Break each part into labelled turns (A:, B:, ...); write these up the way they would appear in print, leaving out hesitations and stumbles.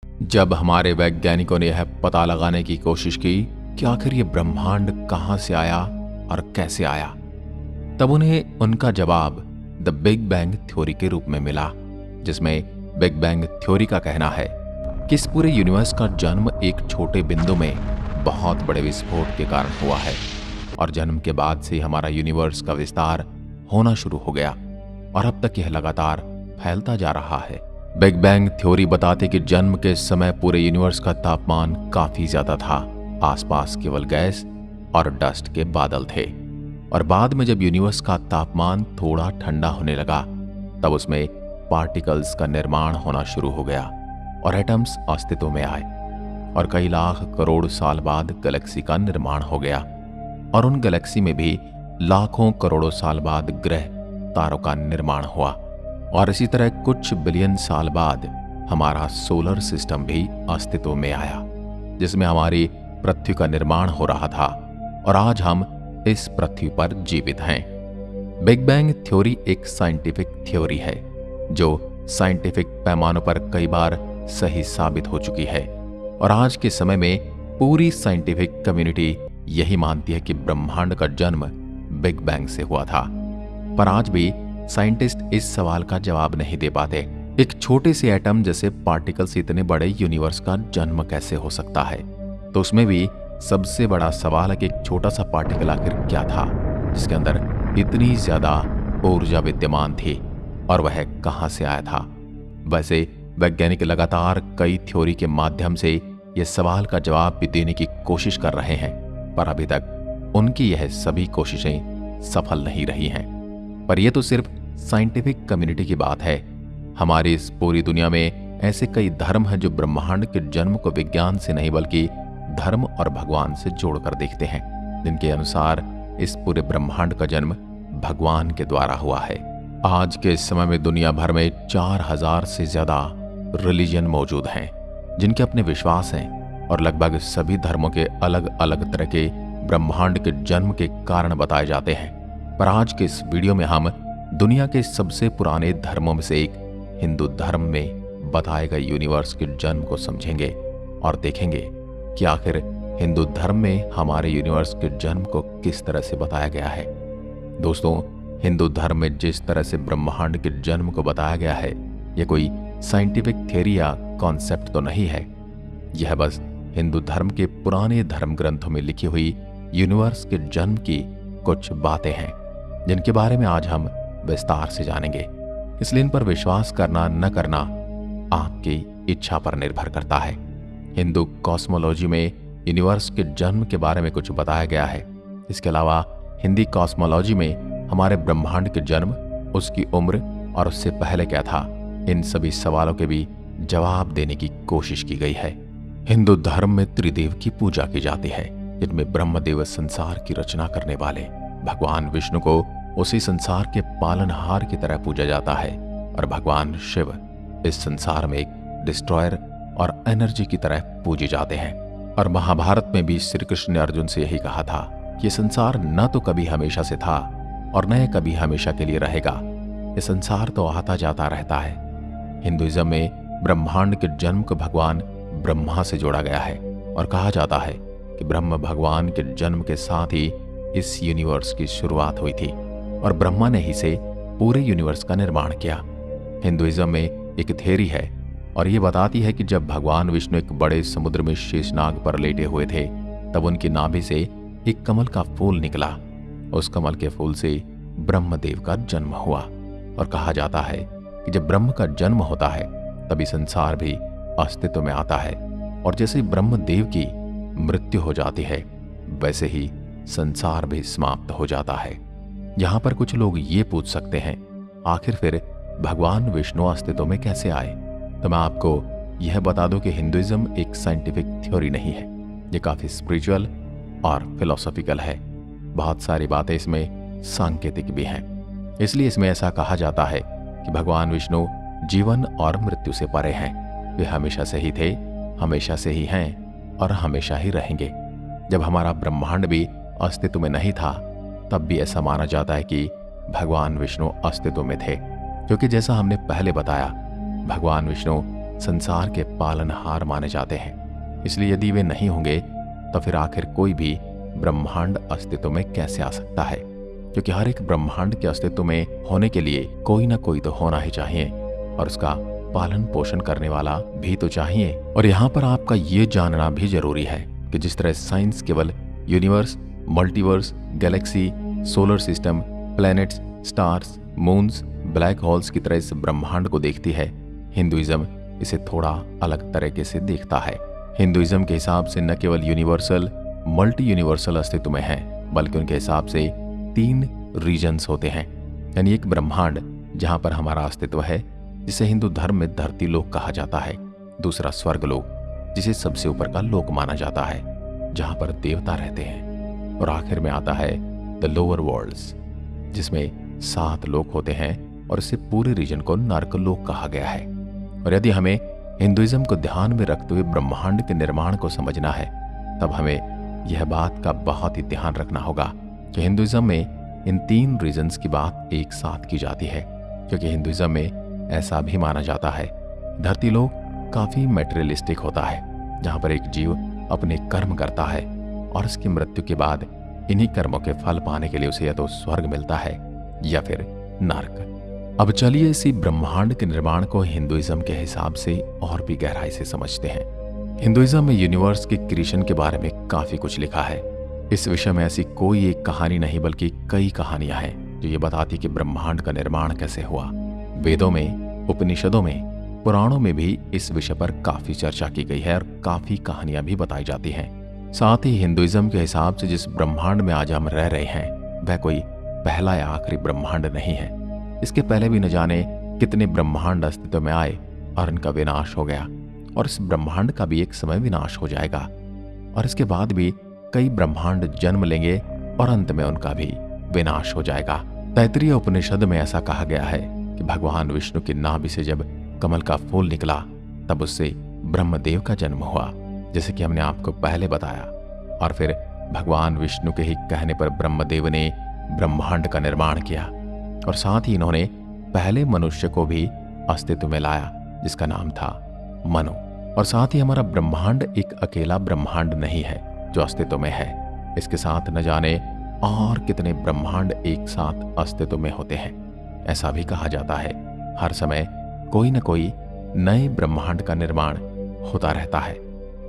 A: जब हमारे वैज्ञानिकों ने यह पता लगाने की कोशिश की कि आखिर ये ब्रह्मांड कहां से आया और कैसे आया, तब उन्हें उनका जवाब द बिग बैंग थ्योरी के रूप में मिला, जिसमें बिग बैंग थ्योरी का कहना है कि इस पूरे यूनिवर्स का जन्म एक छोटे बिंदु में बहुत बड़े विस्फोट के कारण हुआ है और जन्म के बाद से हमारा यूनिवर्स का विस्तार होना शुरू हो गया और अब तक यह लगातार फैलता जा रहा है। बिग बैंग थ्योरी बताती कि जन्म के समय पूरे यूनिवर्स का तापमान काफी ज्यादा था, आसपास केवल गैस और डस्ट के बादल थे और बाद में जब यूनिवर्स का तापमान थोड़ा ठंडा होने लगा तब उसमें पार्टिकल्स का निर्माण होना शुरू हो गया और एटम्स अस्तित्व में आए और कई लाख करोड़ साल बाद गैलेक्सी का निर्माण हो गया और उन गैलेक्सी में भी लाखों करोड़ों साल बाद ग्रह तारों का निर्माण हुआ और इसी तरह कुछ बिलियन साल बाद हमारा सोलर सिस्टम भी अस्तित्व में आया, जिसमें हमारी पृथ्वी का निर्माण हो रहा था और आज हम इस पृथ्वी पर जीवित हैं। बिग बैंग थ्योरी एक साइंटिफिक थ्योरी है जो साइंटिफिक पैमानों पर कई बार सही साबित हो चुकी है और आज के समय में पूरी साइंटिफिक कम्युनिटी यही मानती है कि ब्रह्मांड का जन्म बिग बैंग से हुआ था। पर आज भी साइंटिस्ट इस सवाल का जवाब नहीं दे पाते। एक छोटे से एटम जैसे पार्टिकल से इतने बड़े यूनिवर्स का जन्म कैसे हो सकता है? तो उसमें भी सबसे बड़ा सवाल है कि एक छोटा सा पार्टिकल आखिर क्या था जिसके अंदर इतनी ज्यादा ऊर्जा विद्यमान थी और वह कहां से आया था? वैसे वैज्ञानिक लगातार कई थ्योरी के माध्यम से यह सवाल का जवाब भी देने की कोशिश कर रहे हैं, पर अभी तक उनकी यह सभी कोशिशें सफल नहीं रही हैं। पर यह तो सिर्फ साइंटिफिक कम्युनिटी की बात है। हमारी इस पूरी दुनिया में ऐसे कई धर्म हैं जो ब्रह्मांड के जन्म को विज्ञान से नहीं बल्कि धर्म और भगवान से जोड़कर देखते हैं, जिनके अनुसार इस पूरे ब्रह्मांड का जन्म भगवान के द्वारा हुआ है। आज के समय में दुनिया भर में 4000 से ज्यादा रिलीजन मौजूद हैं जिनके अपने विश्वास हैं और लगभग सभी धर्मों के अलग अलग तरह के ब्रह्मांड के जन्म के कारण बताए जाते हैं। पर आज के इस वीडियो में हम दुनिया के सबसे पुराने धर्मों में से एक हिंदू धर्म में बताए गए यूनिवर्स के जन्म को समझेंगे और देखेंगे कि आखिर हिंदू धर्म में हमारे यूनिवर्स के जन्म को किस तरह से बताया गया है। दोस्तों, हिंदू धर्म में जिस तरह से ब्रह्मांड के जन्म को बताया गया है, यह कोई साइंटिफिक थ्योरी या कॉन्सेप्ट तो नहीं है। यह बस हिंदू धर्म के पुराने धर्म ग्रंथों में लिखी हुई यूनिवर्स के जन्म की कुछ बातें हैं जिनके बारे में आज हम विस्तार से जानेंगे। इसलिए इन पर विश्वास करना न करना आपकी इच्छा पर निर्भर करता है। हिंदू कॉस्मोलॉजी में यूनिवर्स के जन्म के बारे में कुछ बताया गया है। इसके अलावा हिंदी कॉस्मोलॉजी में हमारे ब्रह्मांड के जन्म, उसकी उम्र और उससे पहले क्या था, इन सभी सवालों के भी जवाब देने की कोशिश की गई है। हिंदू धर्म में त्रिदेव की पूजा की जाती है, जिनमें ब्रह्मदेव संसार की रचना करने वाले भगवान विष्णु को उसी संसार के पालनहार की तरह पूजा जाता है और भगवान शिव इस संसार में एक डिस्ट्रॉयर और एनर्जी की तरह पूजे जाते हैं। और महाभारत में भी श्री कृष्ण ने अर्जुन से यही कहा था कि ये संसार न तो कभी हमेशा से था और न ये कभी हमेशा के लिए रहेगा। ये संसार तो आता जाता रहता है। हिंदुइज्म में ब्रह्मांड के जन्म को भगवान ब्रह्मा से जोड़ा गया है और कहा जाता है कि ब्रह्म भगवान के जन्म के साथ ही इस यूनिवर्स की शुरुआत हुई थी और ब्रह्मा ने ही से पूरे यूनिवर्स का निर्माण किया। हिंदुइज्म में एक थ्योरी है और ये बताती है कि जब भगवान विष्णु एक बड़े समुद्र में शेषनाग पर लेटे हुए थे तब उनकी नाभि से एक कमल का फूल निकला। उस कमल के फूल से ब्रह्मदेव का जन्म हुआ और कहा जाता है कि जब ब्रह्म का जन्म होता है तभी संसार भी अस्तित्व में आता है और जैसे ब्रह्मदेव की मृत्यु हो जाती है वैसे ही संसार भी समाप्त हो जाता है। यहाँ पर कुछ लोग ये पूछ सकते हैं, आखिर फिर भगवान विष्णु अस्तित्व में कैसे आए? तो मैं आपको यह बता दूं कि हिंदुइज्म एक साइंटिफिक थ्योरी नहीं है, ये काफी स्पिरिचुअल और फिलोसॉफिकल है। बहुत सारी बातें इसमें सांकेतिक भी हैं। इसलिए इसमें ऐसा कहा जाता है कि भगवान विष्णु जीवन और मृत्यु से परे हैं। वे हमेशा से ही थे, हमेशा से ही हैं और हमेशा ही रहेंगे। जब हमारा ब्रह्मांड भी अस्तित्व में नहीं था तब भी ऐसा माना जाता है कि भगवान विष्णु अस्तित्व में थे, क्योंकि जैसा हमने पहले बताया भगवान विष्णु संसार के पालनहार माने जाते हैं। इसलिए यदि वे नहीं होंगे तो फिर आखिर कोई भी ब्रह्मांड अस्तित्व में कैसे आ सकता है? क्योंकि हर एक ब्रह्मांड के अस्तित्व में होने के लिए कोई ना कोई तो होना ही चाहिए और उसका पालन पोषण करने वाला भी तो चाहिए। और यहाँ पर आपका ये जानना भी जरूरी है कि जिस तरह साइंस केवल universe, multiverse, Galaxy, solar system, planets, stars, moons, black holes की तरह इस ब्रह्मांड को देखती है, हिंदुइज्म इसे थोड़ा अलग तरीके से देखता है। हिंदुइज्म के हिसाब से न केवल यूनिवर्सल, मल्टी यूनिवर्सल अस्तित्व में है, बल्कि उनके हिसाब से 3 रीजन्स होते हैं। यानी एक ब्रह्मांड जहां पर हमारा अस्तित्व है, जिसे हिंदू धर्म में धरती लोक कहा जाता है। दूसरा स्वर्ग लोक, जिसे सबसे ऊपर का लोक माना जाता है, जहां पर देवता रहते हैं। और आखिर में आता है द लोअर वर्ल्ड्स, जिसमें 7 लोक होते हैं और इसे पूरे रीजन को नर्क लोक कहा गया है। और यदि हमें हिंदुइज्म को ध्यान में रखते हुए ब्रह्मांड के निर्माण को समझना है, तब हमें यह बात का बहुत ही ध्यान रखना होगा कि हिंदुइज्म में इन 3 रीजन्स की बात एक साथ की जाती है। क्योंकि हिंदुइज्म में ऐसा भी माना जाता है धरती लोक काफी मेटेरियलिस्टिक होता है, जहां पर एक जीव अपने कर्म करता है और उसकी मृत्यु के बाद इन्हीं कर्मों के फल पाने के लिए उसे या तो स्वर्ग मिलता है या फिर नर्क। अब चलिए इसी ब्रह्मांड के निर्माण को हिंदुइज्म के हिसाब से और भी गहराई से समझते हैं। हिंदुइज्म में यूनिवर्स के क्रिएशन के बारे में काफी कुछ लिखा है। इस विषय में ऐसी कोई एक कहानी नहीं बल्कि कई कहानियां हैं जो ये बताती कि ब्रह्मांड का निर्माण कैसे हुआ। वेदों में, उपनिषदों में, पुराणों में भी इस विषय पर काफी चर्चा की गई है और काफी कहानियां भी बताई जाती हैं। साथ ही हिंदुइज्म के हिसाब से जिस ब्रह्मांड में आज हम रह रहे हैं, वह कोई पहला या आखिरी ब्रह्मांड नहीं है। इसके पहले भी न जाने कितने ब्रह्मांड अस्तित्व में आए और इनका विनाश हो गया, और इस ब्रह्मांड का भी एक समय विनाश हो जाएगा। और इसके बाद भी कई ब्रह्मांड जन्म लेंगे और अंत में उनका भी विनाश हो जाएगा। तैत्तिरीय उपनिषद में ऐसा कहा गया है कि भगवान विष्णु की नाभि से जब कमल का फूल निकला, तब उससे ब्रह्मदेव का जन्म हुआ, जैसे कि हमने आपको पहले बताया। और फिर भगवान विष्णु के ही कहने पर ब्रह्मदेव ने ब्रह्मांड का निर्माण किया और साथ ही इन्होंने पहले मनुष्य को भी अस्तित्व में लाया, जिसका नाम था मनु। और साथ ही हमारा ब्रह्मांड एक अकेला ब्रह्मांड नहीं है जो अस्तित्व में है। इसके साथ न जाने और कितने ब्रह्मांड एक साथ अस्तित्व में होते हैं। ऐसा भी कहा जाता है हर समय कोई न कोई नए ब्रह्मांड का निर्माण होता रहता है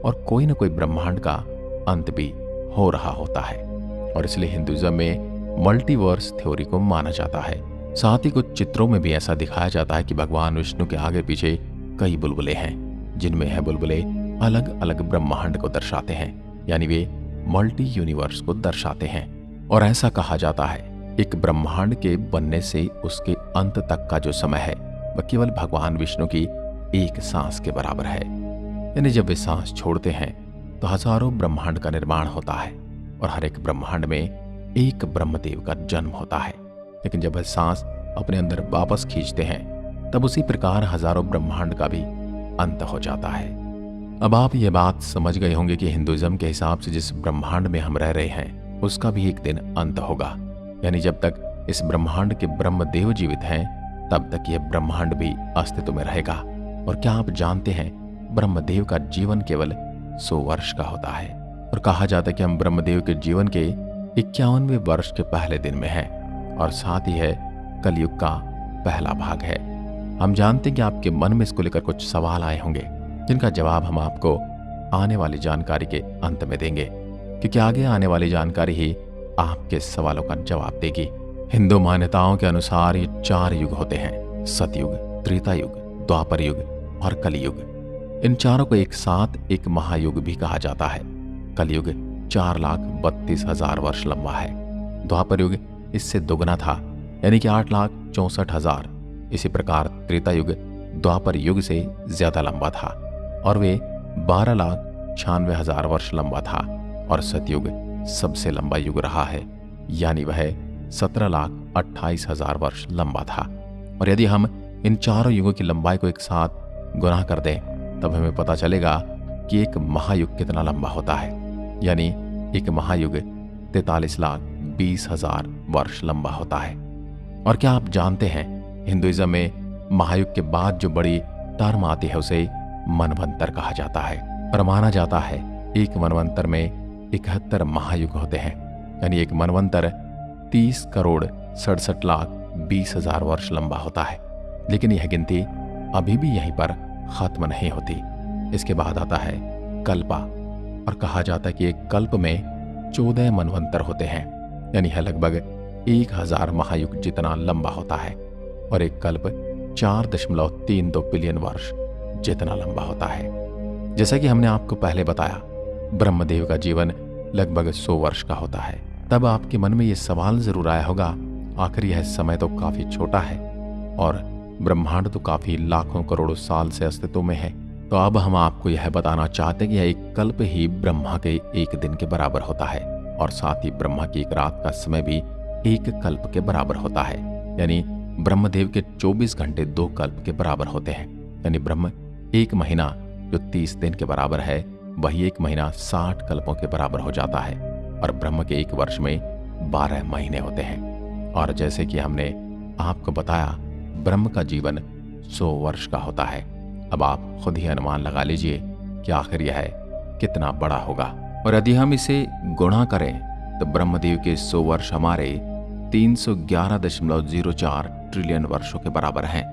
A: और कोई न कोई ब्रह्मांड का अंत भी हो रहा होता है। और इसलिए हिंदुइज्म में मल्टीवर्स थ्योरी को माना जाता है। साथ ही कुछ चित्रों में भी ऐसा दिखाया जाता है कि भगवान विष्णु के आगे पीछे कई बुलबुले हैं, जिनमें है बुलबुले अलग अलग ब्रह्मांड को दर्शाते हैं, यानी वे मल्टी यूनिवर्स को दर्शाते हैं। और ऐसा कहा जाता है एक ब्रह्मांड के बनने से उसके अंत तक का जो समय है वह केवल भगवान विष्णु की एक सांस के बराबर है। यानी जब वे सांस छोड़ते हैं तो हजारों ब्रह्मांड का निर्माण होता है और हर एक ब्रह्मांड में एक ब्रह्मदेव का जन्म होता है। लेकिन जब वह सांस अपने अंदर वापस खींचते हैं, तब उसी प्रकार हजारों ब्रह्मांड का भी अंत हो जाता है। अब आप ये बात समझ गए होंगे कि हिंदुइज्म के हिसाब से जिस ब्रह्मांड में हम रह रहे हैं, उसका भी एक दिन अंत होगा। यानी जब तक इस ब्रह्मांड के ब्रह्मदेव जीवित हैं, तब तक यह ब्रह्मांड भी अस्तित्व में रहेगा। और क्या आप जानते हैं, ब्रह्मदेव का जीवन केवल 100 वर्ष का होता है। और कहा जाता है कि हम ब्रह्मदेव के जीवन के 51वें वर्ष के पहले दिन में हैं, और साथ ही है कलयुग का पहला भाग है। हम जानते हैं कि आपके मन में इसको लेकर कुछ सवाल आए होंगे, जिनका जवाब हम आपको आने वाली जानकारी के अंत में देंगे, क्योंकि आगे आने वाली जानकारी ही आपके सवालों का जवाब देगी। हिंदू मान्यताओं के अनुसार ये 4 युग होते हैं: सतयुग, त्रेता युग, द्वापर युग और कलयुग। इन चारों को एक साथ एक महायुग भी कहा जाता है। कलयुग 4,32,000 वर्ष लंबा है। द्वापर युग इससे दोगुना था, यानी कि 8,64,000। इसी प्रकार त्रेता युग द्वापर युग से ज्यादा लंबा था और वे 12,96,000 वर्ष लंबा था। और सतयुग सबसे लंबा युग रहा है, यानी वह 17,28,000 वर्ष लंबा था। और यदि हम इन चारों युगों की लंबाई को एक साथ गुणा कर दें, तब हमें पता चलेगा कि एक महायुग कितना लंबा होता है। यानी एक महायुग 43,20,000 वर्ष लंबा होता है। और क्या आप जानते हैं, हिंदुइज्म में महायुग के बाद जो बड़ी टर्म आती है उसे मनवंतर कहा जाता है। और माना जाता है एक मनवंतर में 71 महायुग होते हैं, यानी एक मनवंतर 30,67,20,000 वर्ष लंबा होता है। लेकिन यह गिनती अभी भी यहीं पर खत्म नहीं होती। इसके बाद आता है कल्पा, और कहा जाता है कि एक कल्प में 14 मनवंतर होते हैं, यानी यह लगभग 1000 महायुग जितना लंबा होता है। और एक कल्प 4.32 बिलियन वर्ष जितना लंबा होता है। जैसा कि हमने आपको पहले बताया, ब्रह्मदेव का जीवन लगभग 100 वर्ष का होता है। तब आपके मन में यह सवाल जरूर आया होगा, आखिर यह समय तो काफी छोटा है और ब्रह्मांड तो काफी लाखों करोड़ों साल से अस्तित्व में है। तो अब हम आपको यह बताना चाहते हैं कि यह एक कल्प ही ब्रह्मा के एक दिन के बराबर होता है, और साथ ही ब्रह्मा की एक रात का समय भी एक कल्प के बराबर होता है। यानी ब्रह्मदेव के 24 घंटे 2 कल्प के बराबर होते हैं। यानी ब्रह्म एक महीना जो 30 दिन के बराबर है, वही एक महीना 60 कल्पों के बराबर हो जाता है। और ब्रह्म के एक वर्ष में 12 महीने होते हैं। और जैसे कि हमने आपको बताया, ब्रह्म का जीवन 100 वर्ष का होता है। अब आप खुद ही अनुमान लगा लीजिए कि आखिर यह कितना बड़ा होगा। और यदि हम इसे गुणा करें तो ब्रह्मदेव के 100 वर्ष हमारे 311.04 ट्रिलियन वर्षों के बराबर हैं।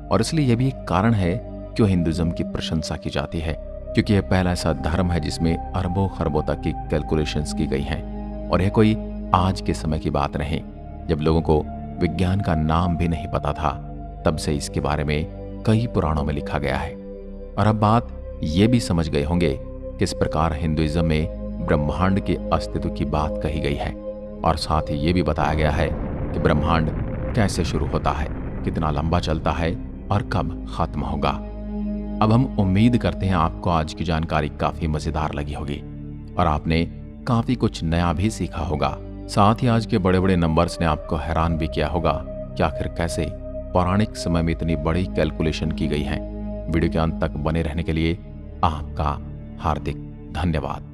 A: और इसलिए यह भी एक कारण है क्यों हिंदुइज्म की प्रशंसा की जाती है, क्योंकि यह पहला ऐसा धर्म है जिसमें अरबों खरबों तक की कैलकुलेशंस की गई हैं। और यह कोई आज के समय की बात नहीं, जब लोगों को विज्ञान का नाम भी नहीं पता था, तब से इसके बारे में कई पुराणों में लिखा गया है। और अब बात ये भी समझ गए होंगे किस प्रकार हिंदुइज्म में ब्रह्मांड के अस्तित्व की बात कही गई है, और साथ ही ये भी बताया गया है कि ब्रह्मांड कैसे शुरू होता है, कितना लंबा चलता है और कब खत्म होगा। अब हम उम्मीद करते हैं आपको आज की जानकारी काफी मजेदार लगी होगी और आपने काफी कुछ नया भी सीखा होगा। साथ ही आज के बड़े बड़े नंबर्स ने आपको हैरान भी किया होगा कि आखिर कैसे पौराणिक समय में इतनी बड़ी कैलकुलेशन की गई है। वीडियो के अंत तक बने रहने के लिए आपका हार्दिक धन्यवाद।